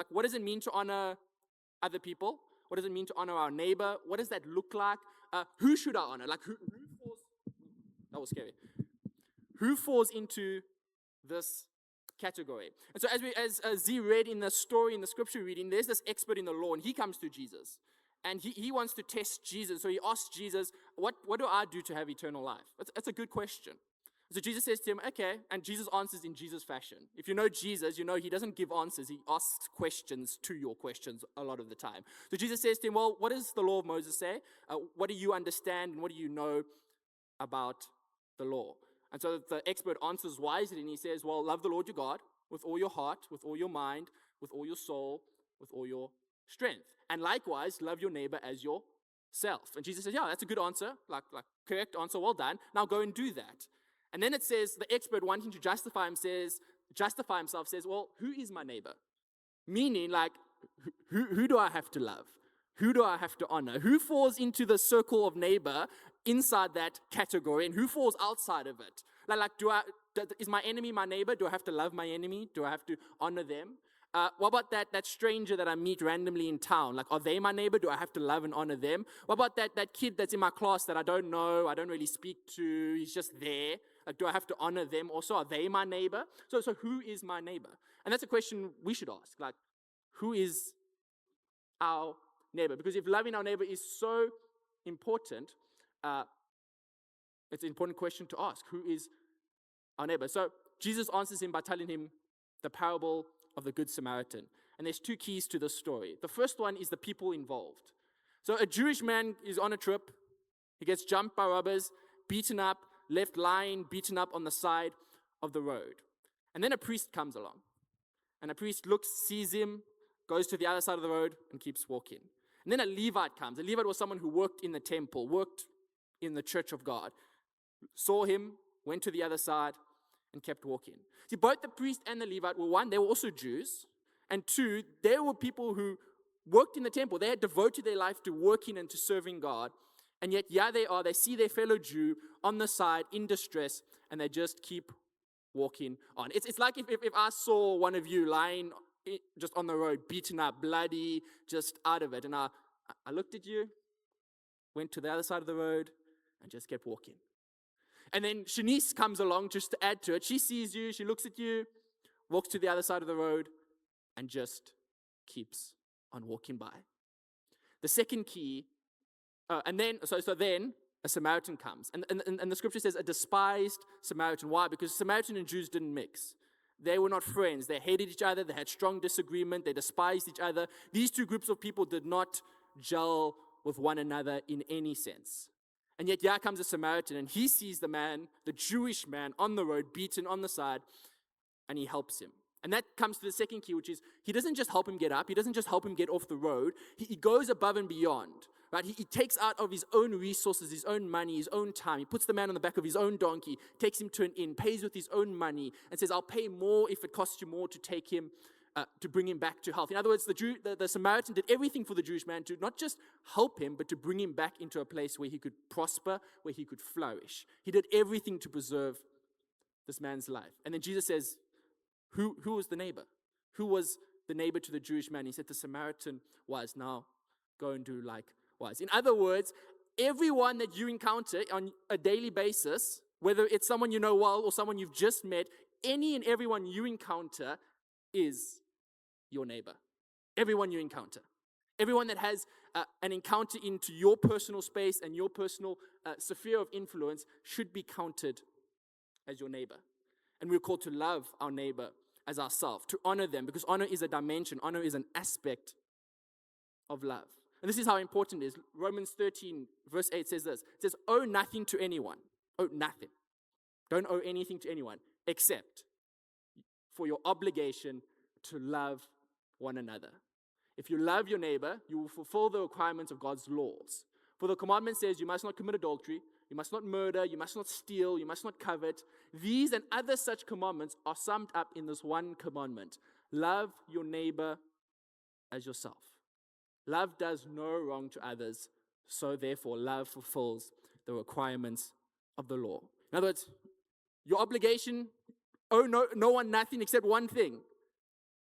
Like, what does it mean to honor other people? What does it mean to honor our neighbor? What does that look like? Who should I honor? Like, who falls? That was scary. Who falls into this category? And so, as Z read in the story in the scripture reading, there's this expert in the law, and he comes to Jesus, and he wants to test Jesus. So he asks Jesus, "What do I do to have eternal life?" That's a good question. So Jesus says to him, "Okay," and Jesus answers in Jesus fashion. If you know Jesus, you know he doesn't give answers. He asks questions to your questions a lot of the time. So Jesus says to him, "Well, what does the law of Moses say? What do you understand, and what do you know about the law?" And so the expert answers wisely, and he says, "Well, love the Lord your God with all your heart, with all your mind, with all your soul, with all your strength. And likewise, love your neighbor as yourself." And Jesus says, "Yeah, that's a good answer, like correct answer, well done. Now go and do that." And then it says, the expert wanting to justify himself says, "Well, who is my neighbor?" Meaning, like, who do I have to love? Who do I have to honor? Who falls into the circle of neighbor inside that category, and who falls outside of it? Like, is my enemy my neighbor? Do I have to love my enemy? Do I have to honor them? What about that stranger that I meet randomly in town? Like, are they my neighbor? Do I have to love and honor them? What about that kid that's in my class that I don't know, I don't really speak to, he's just there? Like, do I have to honor them also? Are they my neighbor? So who is my neighbor? And that's a question we should ask. Like, who is our neighbor? Because if loving our neighbor is so important, it's an important question to ask. Who is our neighbor? So Jesus answers him by telling him the parable of the Good Samaritan. And there's two keys to this story. The first one is the people involved. So a Jewish man is on a trip. He gets jumped by robbers, beaten up, left lying, beaten up on the side of the road. And then a priest comes along. And a priest looks, sees him, goes to the other side of the road, and keeps walking. And then a Levite comes. A Levite was someone who worked in the temple, worked in the church of God. Saw him, went to the other side, and kept walking. See, both the priest and the Levite were, one, they were also Jews, and two, they were people who worked in the temple. They had devoted their life to working and to serving God, and yet, they see their fellow Jew on the side in distress, and they just keep walking on. It's like if I saw one of you lying just on the road, beaten up, bloody, just out of it, and I looked at you, went to the other side of the road, and just kept walking. And then Shanice comes along just to add to it. She sees you, she looks at you, walks to the other side of the road, and just keeps on walking by. The second key, then a Samaritan comes. And the scripture says a despised Samaritan. Why? Because Samaritan and Jews didn't mix. They were not friends. They hated each other. They had strong disagreement. They despised each other. These two groups of people did not gel with one another in any sense. And yet here comes a Samaritan, and he sees the man, the Jewish man, on the road, beaten on the side, and he helps him. And that comes to the second key, which is he doesn't just help him get up. He doesn't just help him get off the road. He goes above and beyond. Right? He takes out of his own resources, his own money, his own time. He puts the man on the back of his own donkey, takes him to an inn, pays with his own money, and says, "I'll pay more if it costs you more to take him, to bring him back to health." In other words, the Samaritan did everything for the Jewish man to not just help him, but to bring him back into a place where he could prosper, where he could flourish. He did everything to preserve this man's life. And then Jesus says, who was the neighbor? Who was the neighbor to the Jewish man? He said the Samaritan was. Now go and do likewise. In other words, everyone that you encounter on a daily basis, whether it's someone you know well or someone you've just met, any and everyone you encounter is your neighbor. Everyone you encounter. Everyone that has an encounter into your personal space and your personal sphere of influence should be counted as your neighbor. And we're called to love our neighbor as ourselves, to honor them, because honor is a dimension, honor is an aspect of love. And this is how important it is. Romans 13, verse 8 says this. It says, "Owe nothing to anyone." Owe nothing. Don't owe anything to anyone, except for your obligation to love one another. If you love your neighbor, you will fulfill the requirements of God's laws. For the commandment says you must not commit adultery, you must not murder, you must not steal, you must not covet. These and other such commandments are summed up in this one commandment. Love your neighbor as yourself. Love does no wrong to others, so therefore love fulfills the requirements of the law. In other words, your obligation, owe no one nothing except one thing.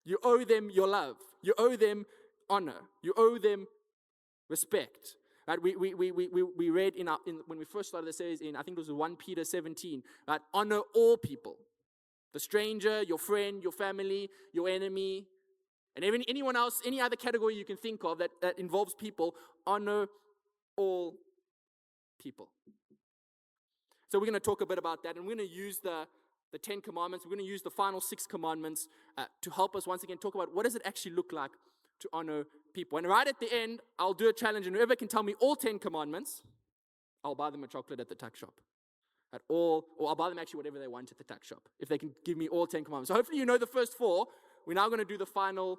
You owe them your love. You owe them honor. You owe them respect. Right? We read when we first started the series I think it was 1 Peter 17, right? Honor all people. The stranger, your friend, your family, your enemy, and even anyone else, any other category you can think of that involves people, honor all people. So we're going to talk a bit about that, and we're going to use the 10 commandments. We're going to use the final 6 commandments to help us once again talk about what does it actually look like to honor people. And right at the end, I'll do a challenge, and whoever can tell me all 10 commandments, I'll buy them a chocolate at the tuck shop. Or I'll buy them actually whatever they want at the tuck shop, if they can give me all 10 commandments. So hopefully you know the first 4. We're now going to do the final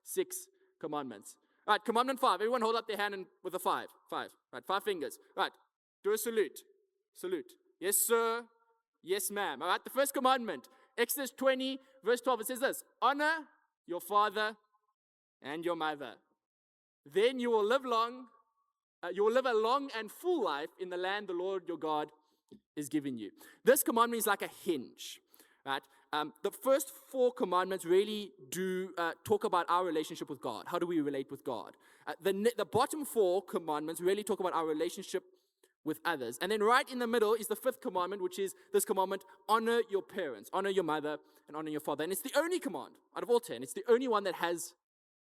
6 commandments. All right, commandment 5. Everyone hold up their hand with a 5. 5. Right, 5 fingers. Right, do a salute. Salute. Yes, sir. Yes, ma'am. All right, the first commandment, Exodus 20, verse 12, it says this: honor your father and your mother. Then you will live a long and full life in the land the Lord your God is giving you. This commandment is like a hinge, right? The first 4 commandments really do talk about our relationship with God. How do we relate with God? The bottom 4 commandments really talk about our relationship with others. And then right in the middle is the 5th commandment, which is this commandment: honor your parents, honor your mother, and honor your father. And it's the only command out of all 10. It's the only one that has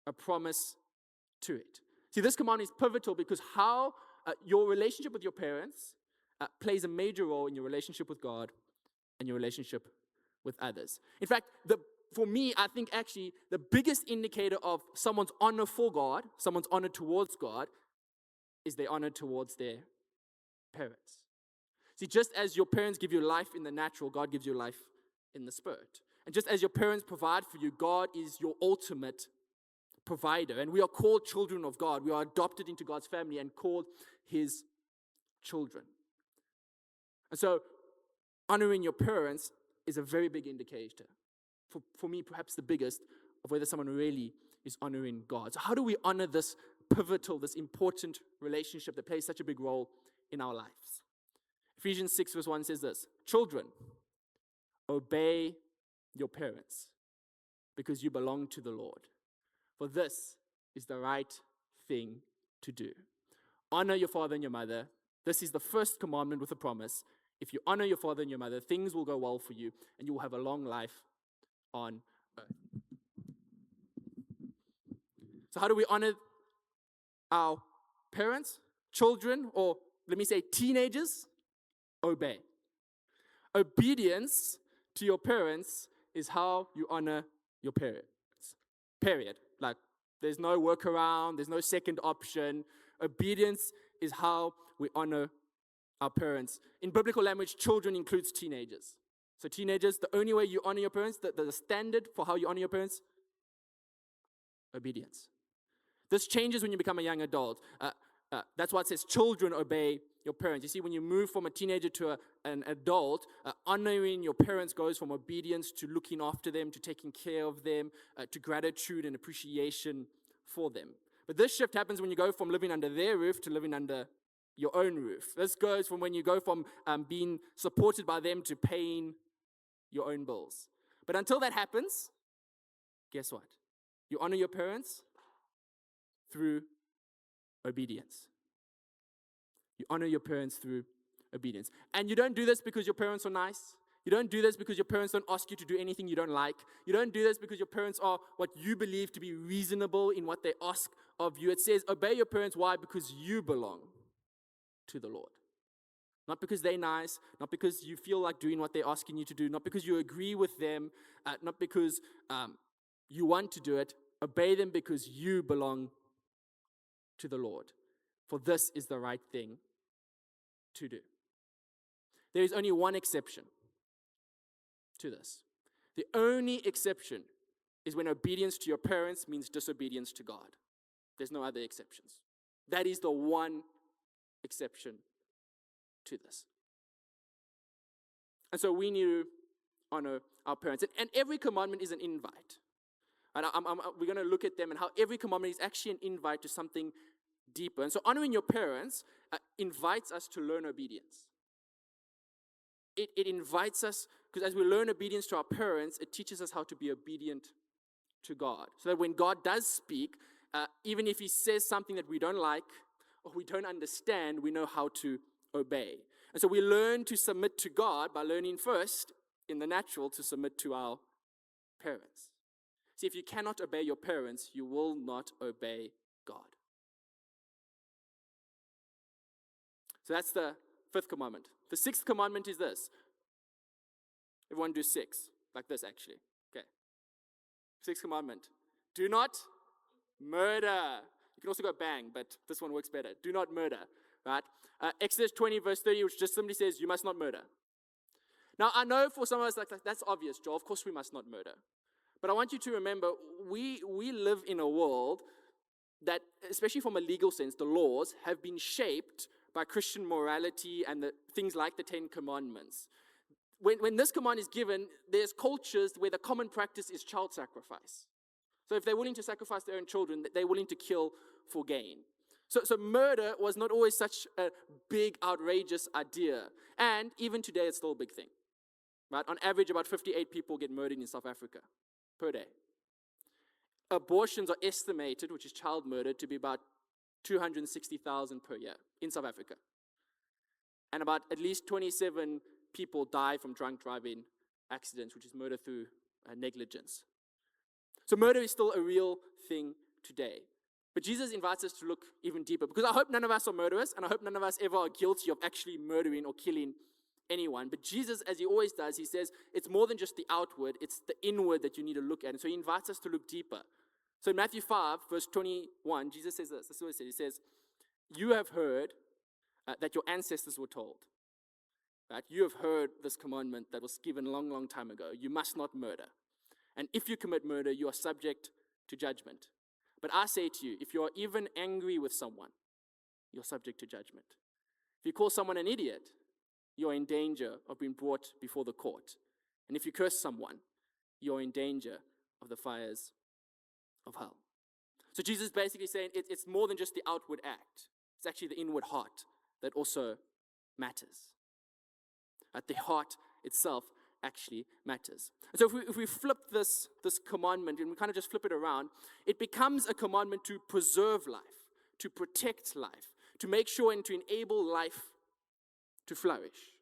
a promise to it. See, this command is pivotal because how your relationship with your parents plays a major role in your relationship with God and your relationship with others. In fact, for me, I think actually the biggest indicator of someone's honor for God, someone's honor towards God, is their honor towards their parents. See, just as your parents give you life in the natural, God gives you life in the spirit. And just as your parents provide for you, God is your ultimate provider. And we are called children of God. We are adopted into God's family and called His children. And so, honoring your parents is a very big indicator. For me, perhaps the biggest, of whether someone really is honoring God. So how do we honor this pivotal, this important relationship that plays such a big role in our lives? Ephesians 6 verse 1 says this: children, obey your parents because you belong to the Lord. For this is the right thing to do. Honor your father and your mother. This is the first commandment with a promise. If you honor your father and your mother, things will go well for you and you will have a long life on earth. So how do we honor our parents, children, or let me say teenagers? Obey. Obedience to your parents is how you honor your parents. Period. Like, there's no workaround, there's no second option. Obedience is how we honor our parents. In biblical language, children includes teenagers. So teenagers, the only way you honor your parents, the standard for how you honor your parents, obedience. This changes when you become a young adult. That's why it says children obey your parents. You see, when you move from a teenager to an adult, honoring your parents goes from obedience to looking after them, to taking care of them, to gratitude and appreciation for them. But this shift happens when you go from living under their roof to living under your own roof. This goes from when you go from being supported by them to paying your own bills. But until that happens, guess what? You honor your parents through obedience. You honor your parents through obedience. And you don't do this because your parents are nice. You don't do this because your parents don't ask you to do anything you don't like. You don't do this because your parents are what you believe to be reasonable in what they ask of you. It says, obey your parents. Why? Because you belong to the Lord. Not because they're nice, not because you feel like doing what they're asking you to do, not because you agree with them, not because you want to do it. Obey them because you belong to the Lord. For this is the right thing to do. There is only one exception to this. The only exception is when obedience to your parents means disobedience to God. There's no other exceptions. That is the one exception to this. And so we need to honor our parents. And every commandment is an invite. And we're going to look at them and how every commandment is actually an invite to something deeper. And so honoring your parents invites us to learn obedience. It invites us, because as we learn obedience to our parents, it teaches us how to be obedient to God. So that when God does speak, even if he says something that we don't like or we don't understand, we know how to obey. And so we learn to submit to God by learning first, in the natural, to submit to our parents. See, if you cannot obey your parents, you will not obey God. So that's the fifth commandment. The sixth commandment is this. Everyone do 6, like this actually. Okay. Sixth commandment. Do not murder. You can also go bang, but this one works better. Do not murder, right? Exodus 20 verse 30, which just simply says, you must not murder. Now, I know for some of us, like that's obvious, Joel. Of course we must not murder. But I want you to remember, we live in a world that, especially from a legal sense, the laws have been shaped by Christian morality and the things like the 10 Commandments. When this command is given, there's cultures where the common practice is child sacrifice. So if they're willing to sacrifice their own children, they're willing to kill for gain. So murder was not always such a big, outrageous idea. And even today, it's still a big thing. Right? On average, about 58 people get murdered in South Africa per day. Abortions are estimated, which is child murder, to be about 260,000 per year in South Africa. And about at least 27 people die from drunk driving accidents, which is murder through negligence. So murder is still a real thing today. But Jesus invites us to look even deeper, because I hope none of us are murderers, and I hope none of us ever are guilty of actually murdering or killing anyone. But Jesus, as he always does, he says it's more than just the outward, it's the inward that you need to look at. And so he invites us to look deeper. So in Matthew 5, verse 21, Jesus says this. This is what he says. He says, you have heard that your ancestors were told. Right? You have heard this commandment that was given a long, long time ago. You must not murder. And if you commit murder, you are subject to judgment. But I say to you, if you are even angry with someone, you're subject to judgment. If you call someone an idiot, you're in danger of being brought before the court. And if you curse someone, you're in danger of the fires of hell. So Jesus is basically saying it's more than just the outward act. It's actually the inward heart that also matters. At the heart itself actually matters. And so if we flip this commandment and we kind of just flip it around, it becomes a commandment to preserve life, to protect life, to make sure and to enable life to flourish.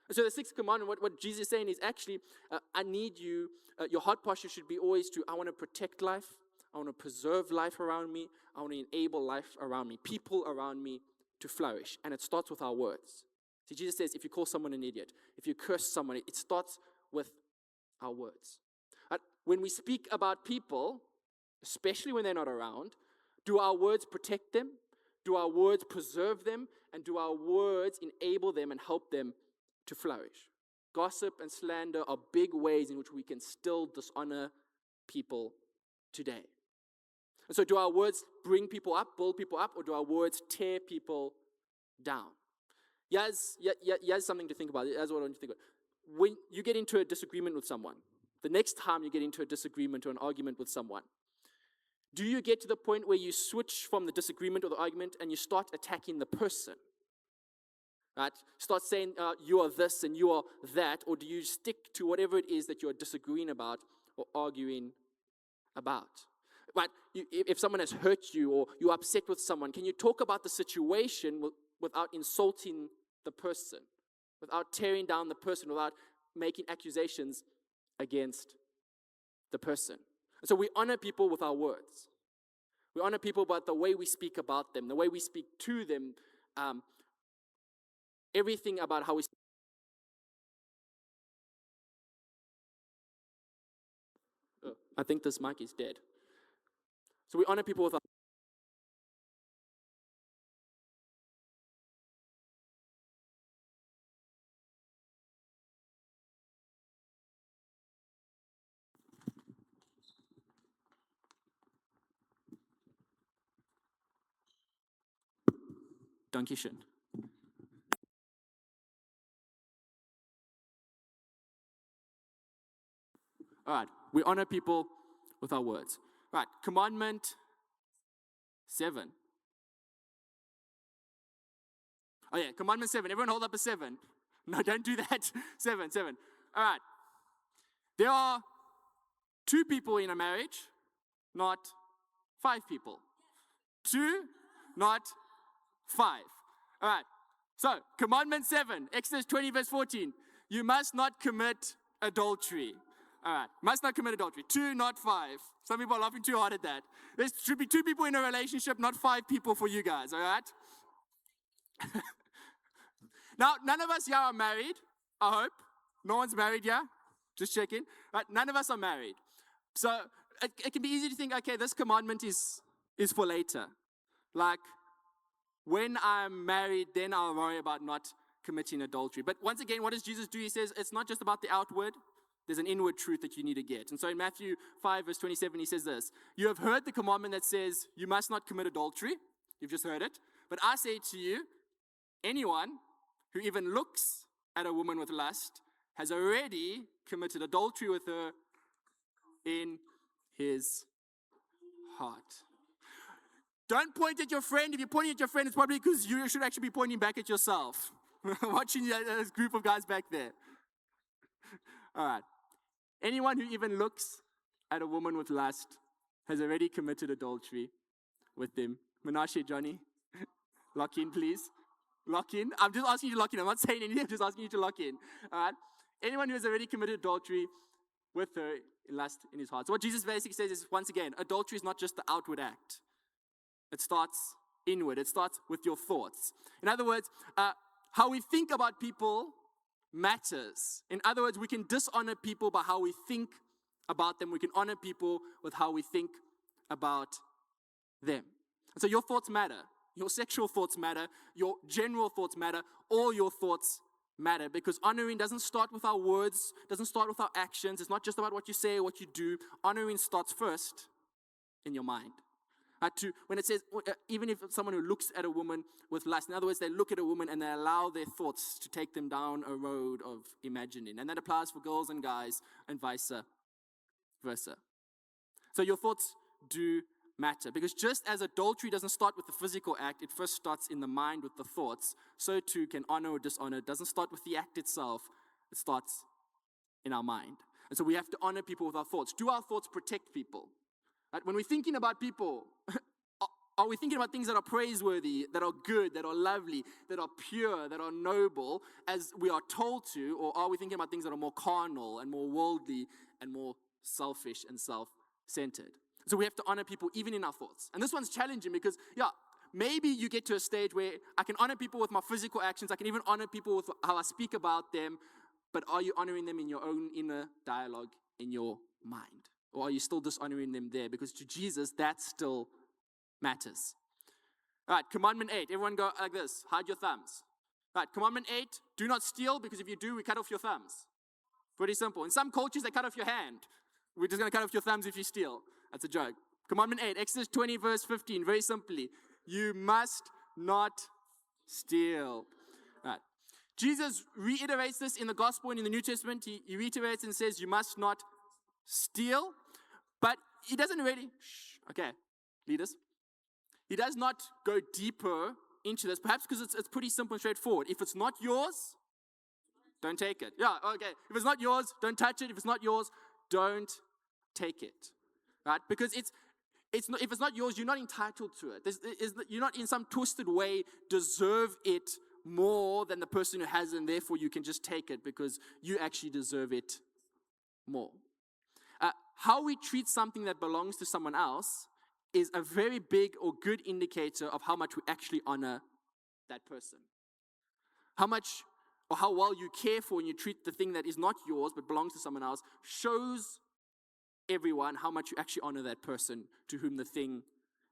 And so the sixth commandment, what Jesus is saying is actually, I need you, your heart posture should be always I want to protect life, I want to preserve life around me, I want to enable life around me, people around me to flourish. And it starts with our words. See, Jesus says, if you call someone an idiot, if you curse someone, it starts with our words. When we speak about people, especially when they're not around, do our words protect them? Do our words preserve them? And do our words enable them and help them to flourish? Gossip and slander are big ways in which we can still dishonor people today. And so do our words bring people up, build people up, or do our words tear people down? Here's something to think about. Here's what I want you to think about. When you get into a disagreement with someone, the next time you get into a disagreement or an argument with someone, do you get to the point where you switch from the disagreement or the argument and you start attacking the person? Right? Start saying you are this and you are that, or do you stick to whatever it is that you're disagreeing about or arguing about? Right? If someone has hurt you or you're upset with someone, can you talk about the situation without insulting the person, without tearing down the person, without making accusations against the person? And so we honor people with our words. We honor people by the way we speak about them, the way we speak to them, everything about how we speak. Oh, I think this mic is dead. So we honor people with our Dankeschön. All right, we honor people with our words. Right, commandment 7. Oh yeah, commandment 7. Everyone hold up a 7. No, don't do that. 7. All right. There are 2 people in a marriage, not 5 people. 2, not 5. All right. So, commandment 7, Exodus 20, verse 14. You must not commit adultery. All right. Must not commit adultery. 2, not 5. Some people are laughing too hard at that. There should be 2 people in a relationship, not 5 people for you guys. All right. Now, none of us here are married, I hope. No one's married here. Just checking. Right? None of us are married. So, it can be easy to think, okay, this commandment is for later. Like, when I'm married, then I'll worry about not committing adultery. But once again, what does Jesus do? He says it's not just about the outward. There's an inward truth that you need to get. And so in Matthew 5, verse 27, he says this. You have heard the commandment that says you must not commit adultery. You've just heard it. But I say to you, anyone who even looks at a woman with lust has already committed adultery with her in his heart. Don't point at your friend. If you're pointing at your friend, it's probably because you should actually be pointing back at yourself. Watching this group of guys back there. All right. Anyone who even looks at a woman with lust has already committed adultery with them. Menashe, Johnny, lock in, please. Lock in. I'm just asking you to lock in. I'm not saying anything. I'm just asking you to lock in. All right. Anyone who has already committed adultery with her in lust in his heart. So what Jesus basically says is, once again, adultery is not just the outward act. It starts inward. It starts with your thoughts. In other words, how we think about people matters. In other words, we can dishonor people by how we think about them. We can honor people with how we think about them. And so your thoughts matter. Your sexual thoughts matter. Your general thoughts matter. All your thoughts matter, because honoring doesn't start with our words, doesn't start with our actions. It's not just about what you say or what you do. Honoring starts first in your mind. When it says, even if someone who looks at a woman with lust, in other words, they look at a woman and they allow their thoughts to take them down a road of imagining. And that applies for girls and guys and vice versa. So your thoughts do matter, because just as adultery doesn't start with the physical act, it first starts in the mind with the thoughts, so too can honor or dishonor. It doesn't start with the act itself, it starts in our mind. And so we have to honor people with our thoughts. Do our thoughts protect people? Right? When we're thinking about people, are we thinking about things that are praiseworthy, that are good, that are lovely, that are pure, that are noble, as we are told to, or are we thinking about things that are more carnal and more worldly and more selfish and self-centered? So we have to honor people even in our thoughts. And this one's challenging because, maybe you get to a stage where I can honor people with my physical actions. I can even honor people with how I speak about them. But are you honoring them in your own inner dialogue in your mind? Or are you still dishonoring them there? Because to Jesus, that still matters. All right, commandment 8. Everyone go like this. Hide your thumbs. All right, commandment 8. Do not steal, because if you do, we cut off your thumbs. Pretty simple. In some cultures, they cut off your hand. We're just going to cut off your thumbs if you steal. That's a joke. Commandment 8, Exodus 20, verse 15. Very simply, you must not steal. All right. Jesus reiterates this in the gospel and in the New Testament. He reiterates and says, you must not steal. But he doesn't really, okay, leaders. He does not go deeper into this, perhaps because it's pretty simple and straightforward. If it's not yours, don't take it. Yeah, okay. If it's not yours, don't touch it. If it's not yours, don't take it. Right? Because it's not, if it's not yours, you're not entitled to it. You're not in some twisted way deserve it more than the person who has it, and therefore you can just take it because you actually deserve it more. How we treat something that belongs to someone else is a very big or good indicator of how much we actually honor that person. How much or how well you care for and you treat the thing that is not yours but belongs to someone else shows everyone how much you actually honor that person to whom the thing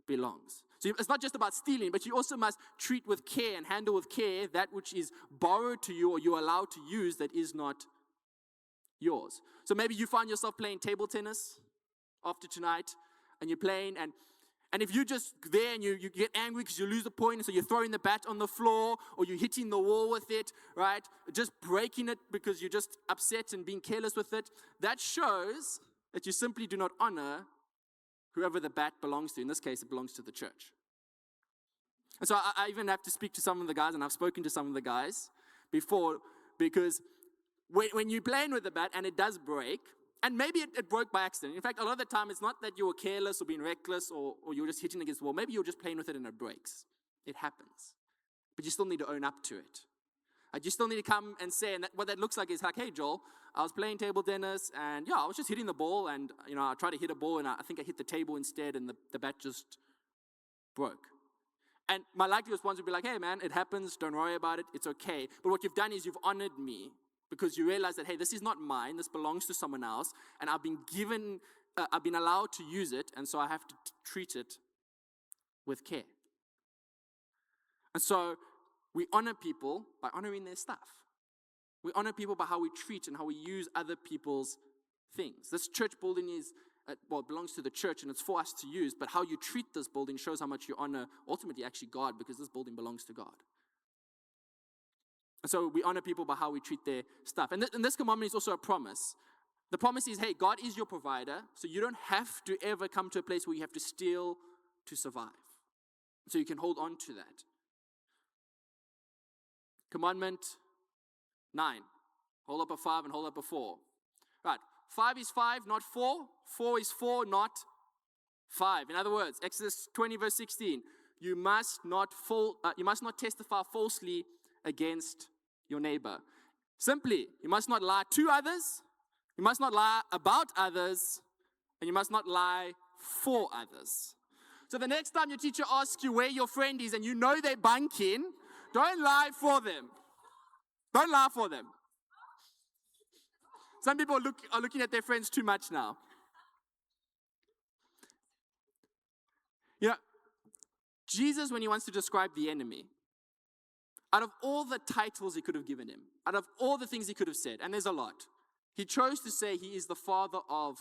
belongs. So it's not just about stealing, but you also must treat with care and handle with care that which is borrowed to you or you're allowed to use that is not yours. So maybe you find yourself playing table tennis after tonight, and you're playing, and if you're just there and you get angry because you lose the point, and so you're throwing the bat on the floor, or you're hitting the wall with it, right? Just breaking it because you're just upset and being careless with it, that shows that you simply do not honor whoever the bat belongs to. In this case, it belongs to the church. And so I even have to speak to some of the guys, and I've spoken to some of the guys before, because when you're playing with the bat and it does break, And maybe it broke by accident. In fact, a lot of the time, it's not that you were careless or being reckless or you were just hitting against the wall. Maybe you were just playing with it and it breaks. It happens. But you still need to own up to it. You still need to come and say, and what that looks like is like, hey, Joel, I was playing table tennis, and I was just hitting the ball, and I tried to hit a ball, and I think I hit the table instead, and the bat just broke. And my likely response would be like, hey, man, it happens. Don't worry about it. It's okay. But what you've done is you've honored me because you realize that, hey, this is not mine. This belongs to someone else, and I've been allowed to use it, and so I have to treat it with care. And so we honor people by honoring their stuff. We honor people by how we treat and how we use other people's things. This church building it belongs to the church and it's for us to use, but how you treat this building shows how much you honor ultimately actually God, because this building belongs to God. And so we honor people by how we treat their stuff. And this commandment is also a promise. The promise is, hey, God is your provider, so you don't have to ever come to a place where you have to steal to survive. So you can hold on to that. Commandment 9. Hold up a 5 and hold up a 4. Right. 5 is 5, not 4. 4 is 4, not 5. In other words, Exodus 20 verse 16. You must not testify falsely against your neighbor. Simply, you must not lie to others. You must not lie about others. And you must not lie for others. So the next time your teacher asks you where your friend is and you know they're bunking, don't lie for them. Don't lie for them. Some people are looking at their friends too much now. Jesus, when he wants to describe the enemy, out of all the titles he could have given him, out of all the things he could have said, and there's a lot, he chose to say he is the father of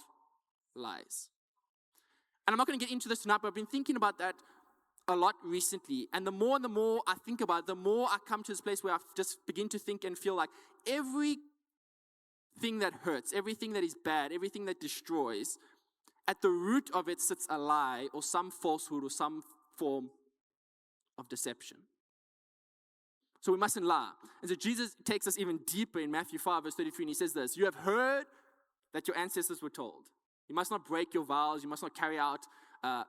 lies. And I'm not going to get into this tonight, but I've been thinking about that a lot recently. And the more I think about it, the more I come to this place where I just begin to think and feel like everything that hurts, everything that is bad, everything that destroys, at the root of it sits a lie or some falsehood or some form of deception. So we mustn't lie. And so Jesus takes us even deeper in Matthew 5 verse 33, and he says this: you have heard that your ancestors were told, you must not break your vows, you must not carry out the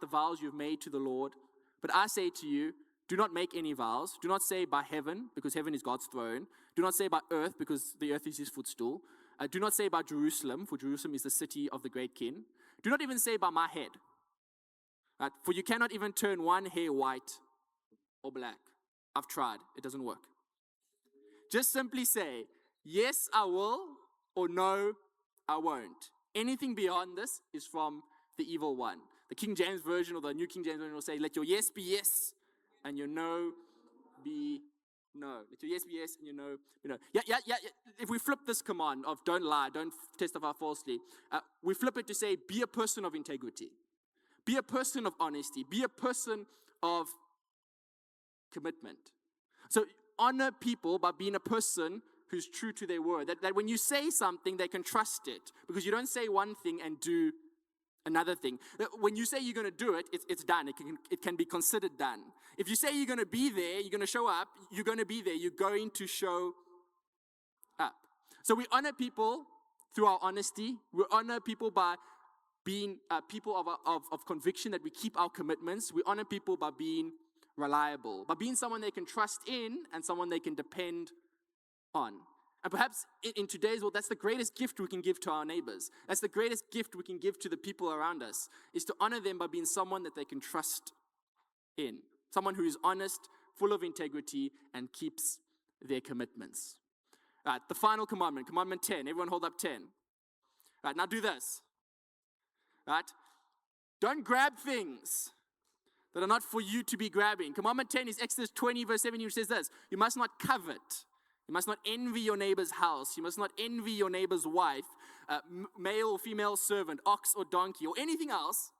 vows you've made to the Lord. But I say to you, do not make any vows. Do not say by heaven, because heaven is God's throne. Do not say by earth, because the earth is his footstool. Do not say by Jerusalem, for Jerusalem is the city of the great king. Do not even say by my head. For you cannot even turn one hair white or black. I've tried. It doesn't work. Just simply say, yes, I will, or no, I won't. Anything beyond this is from the evil one. The King James Version or the New King James Version will say, let your yes be yes and your no be no. Let your yes be yes and your no be no. Yeah. If we flip this command of don't lie, don't testify falsely, we flip it to say, be a person of integrity. Be a person of honesty. Be a person of commitment. So honor people by being a person who's true to their word. That when you say something, they can trust it. Because you don't say one thing and do another thing. When you say you're going to do it, it's done. It can be considered done. If you say you're going to be there, you're going to show up, you're going to be there, you're going to show up. So we honor people through our honesty. We honor people by being people of conviction, that we keep our commitments. We honor people by being reliable, by being someone they can trust in and someone they can depend on. And perhaps in today's world, that's the greatest gift we can give to our neighbors. That's the greatest gift we can give to the people around us, is to honor them by being someone that they can trust in. Someone who is honest, full of integrity, and keeps their commitments. Right, the final commandment, commandment 10. Everyone hold up 10. Right, now do this. Right? Don't grab things that are not for you to be grabbing. Commandment 10 is Exodus 20 verse 17, which says this: you must not covet. You must not envy your neighbor's house. You must not envy your neighbor's wife, male or female servant, ox or donkey, or anything else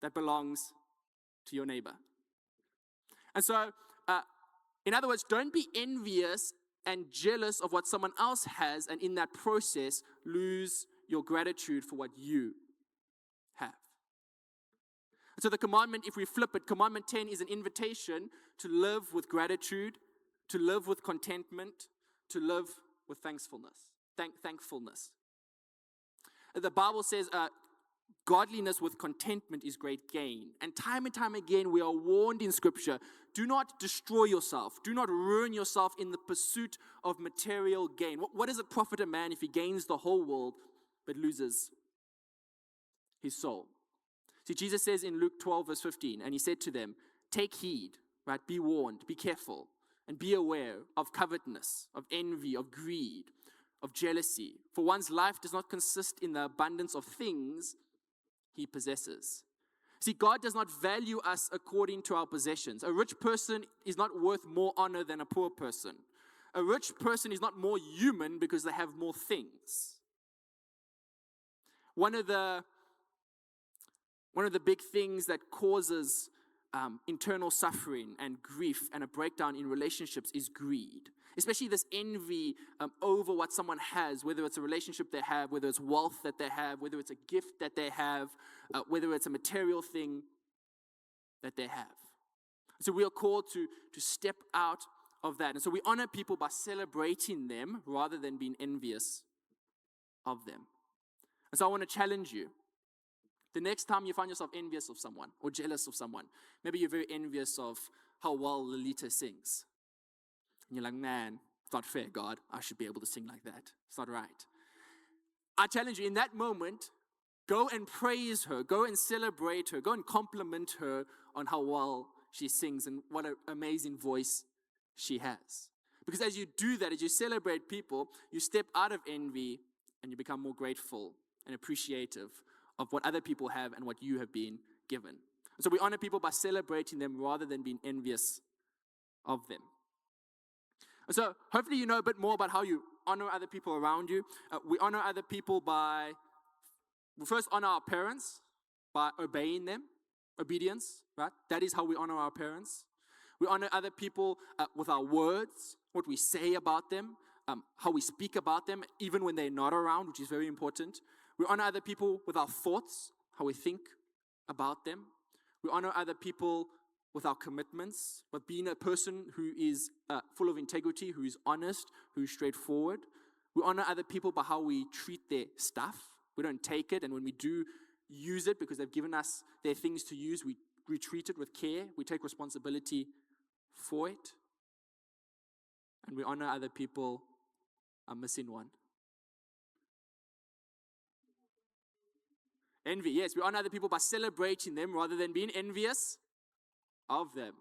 that belongs to your neighbor. And so, in other words, don't be envious and jealous of what someone else has, and in that process, lose your gratitude for what you have. And so the commandment, if we flip it, commandment 10 is an invitation to live with gratitude, to live with contentment, to live with thankfulness. thankfulness. The Bible says, godliness with contentment is great gain. And time again, we are warned in Scripture, do not destroy yourself. Do not ruin yourself in the pursuit of material gain. What does it profit a man if he gains the whole world but loses his soul? See, Jesus says in Luke 12, verse 15, and he said to them, take heed, right? Be warned, be careful, and be aware of covetousness, of envy, of greed, of jealousy. For one's life does not consist in the abundance of things he possesses. See, God does not value us according to our possessions. A rich person is not worth more honor than a poor person. A rich person is not more human because they have more things. One of the big things that causes internal suffering and grief and a breakdown in relationships is greed. Especially this envy over what someone has, whether it's a relationship they have, whether it's wealth that they have, whether it's a gift that they have, whether it's a material thing that they have. So we are called to step out of that. And so we honor people by celebrating them rather than being envious of them. And so I want to challenge you. The next time you find yourself envious of someone or jealous of someone, maybe you're very envious of how well Lolita sings. And you're like, man, it's not fair, God. I should be able to sing like that. It's not right. I challenge you, in that moment, go and praise her. Go and celebrate her. Go and compliment her on how well she sings and what an amazing voice she has. Because as you do that, as you celebrate people, you step out of envy and you become more grateful and appreciative of what other people have and what you have been given. And so we honor people by celebrating them rather than being envious of them. So hopefully you know a bit more about how you honor other people around you. We honor other people we first honor our parents by obeying them, obedience, right? That is how we honor our parents. We honor other people with our words, what we say about them, how we speak about them, even when they're not around, which is very important. We honor other people with our thoughts, how we think about them. We honor other people with our commitments, but being a person who is full of integrity, who is honest, who is straightforward. We honor other people by how we treat their stuff. We don't take it, and when we do use it because they've given us their things to use, we treat it with care. We take responsibility for it. And we honor other people. I'm missing one. Envy, yes. We honor other people by celebrating them rather than being envious of them.